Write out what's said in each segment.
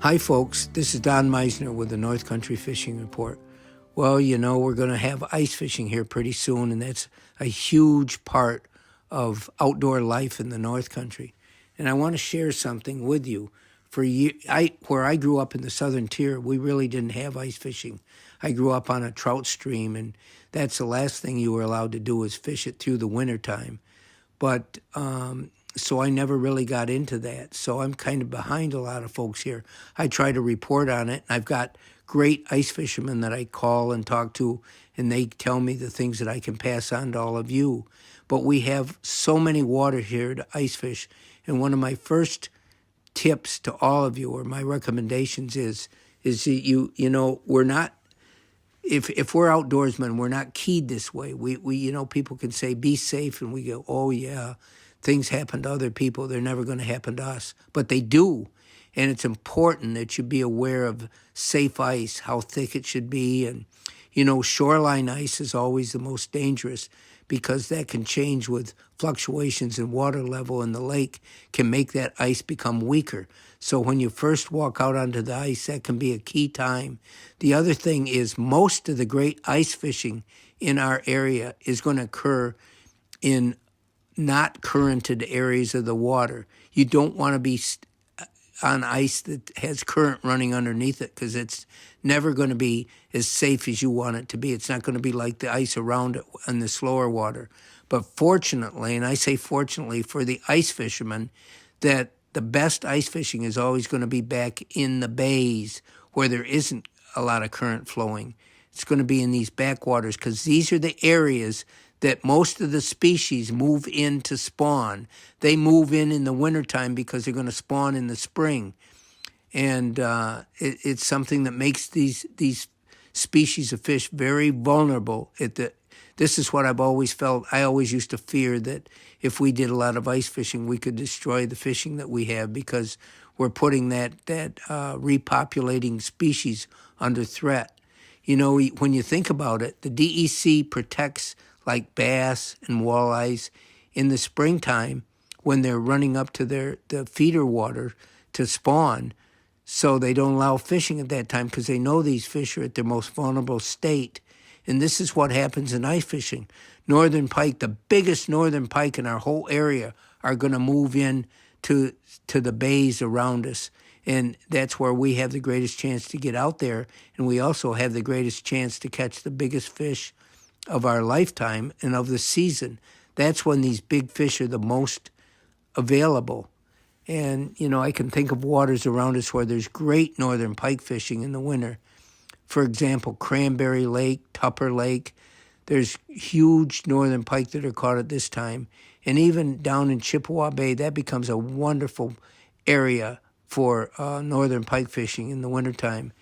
Hi, folks. This is Don Meissner with the North Country Fishing Report. Well, we're going to have ice fishing here pretty soon, and that's a huge part of outdoor life in the North Country. And I want to share something with you. Where I grew up in the Southern Tier, we really didn't have ice fishing. I grew up on a trout stream, and that's the last thing you were allowed to do is fish it through the wintertime. But so I never really got into that. So I'm kind of behind a lot of folks here. I try to report on it. I've got great ice fishermen that I call and talk to, and they tell me the things that I can pass on to all of you. But we have so many water here to ice fish. And one of my first tips to all of you, or my recommendations is that we're not, if we're outdoorsmen, we're not keyed this way. We people can say, be safe, and we go, oh yeah, things happen to other people. They're never going to happen to us. But they do. And it's important that you be aware of safe ice, how thick it should be. And, shoreline ice is always the most dangerous because that can change with fluctuations in water level, and the lake can make that ice become weaker. So when you first walk out onto the ice, that can be a key time. The other thing is most of the great ice fishing in our area is going to occur in not currented areas of the water. You don't want to be on ice that has current running underneath it because it's never going to be as safe as you want it to be. It's not going to be like the ice around it in the slower water. But fortunately, and I say fortunately for the ice fishermen, that the best ice fishing is always going to be back in the bays where there isn't a lot of current flowing. It's going to be in these backwaters because these are the areas that most of the species move in to spawn. They move in the wintertime because they're going to spawn in the spring. And it's something that makes these species of fish very vulnerable. This is what I've always felt. I always used to fear that if we did a lot of ice fishing, we could destroy the fishing that we have because we're putting that repopulating species under threat. When you think about it, the DEC protects like bass and walleyes in the springtime when they're running up to the feeder water to spawn. So they don't allow fishing at that time because they know these fish are at their most vulnerable state. And this is what happens in ice fishing. Northern pike, the biggest northern pike in our whole area, are going to move in to the bays around us. And that's where we have the greatest chance to get out there. And we also have the greatest chance to catch the biggest fish of our lifetime and of the season. That's when these big fish are the most available. And, I can think of waters around us where there's great northern pike fishing in the winter. For example, Cranberry Lake, Tupper Lake, there's huge northern pike that are caught at this time. And even down in Chippewa Bay, that becomes a wonderful area for northern pike fishing in the wintertime.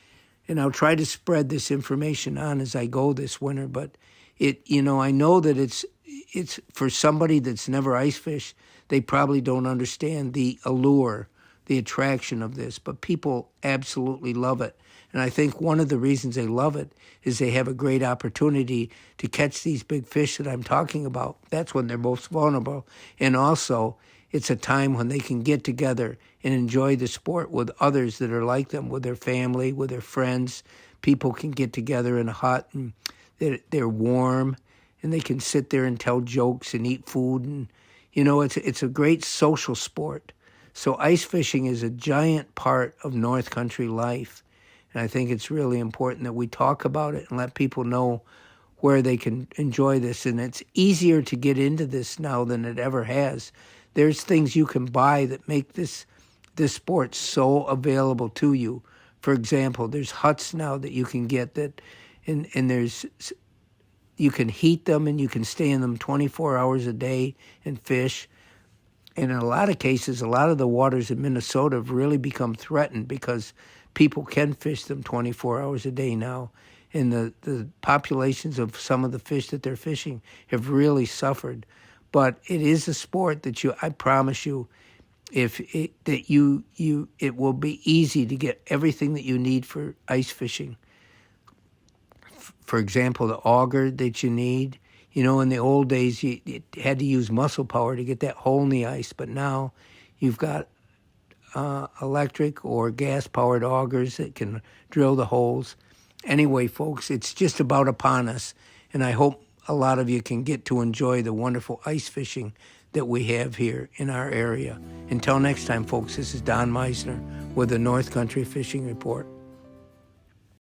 And I'll try to spread this information on as I go this winter, but I know that it's for somebody that's never ice fished, they probably don't understand the allure, the attraction of this, but people absolutely love it. And I think one of the reasons they love it is they have a great opportunity to catch these big fish that I'm talking about. That's when they're most vulnerable. And also, it's a time when they can get together and enjoy the sport with others that are like them, with their family, with their friends. People can get together in a hut and they're warm, and they can sit there and tell jokes and eat food. And, it's a great social sport. So ice fishing is a giant part of North Country life. And I think it's really important that we talk about it and let people know where they can enjoy this. And it's easier to get into this now than it ever has. There's things you can buy that make this sport so available to you. For example, there's huts now that you can get that, and you can heat them and you can stay in them 24 hours a day and fish. And in a lot of cases, a lot of the waters in Minnesota have really become threatened because people can fish them 24 hours a day now. And the populations of some of the fish that they're fishing have really suffered. But it is a sport that I promise you, it will be easy to get everything that you need for ice fishing. For example, the auger that you need. In the old days, you had to use muscle power to get that hole in the ice, but now you've got electric or gas-powered augers that can drill the holes. Anyway, folks, it's just about upon us, and I hope a lot of you can get to enjoy the wonderful ice fishing that we have here in our area. Until next time, folks, this is Don Meissner with the North Country Fishing Report.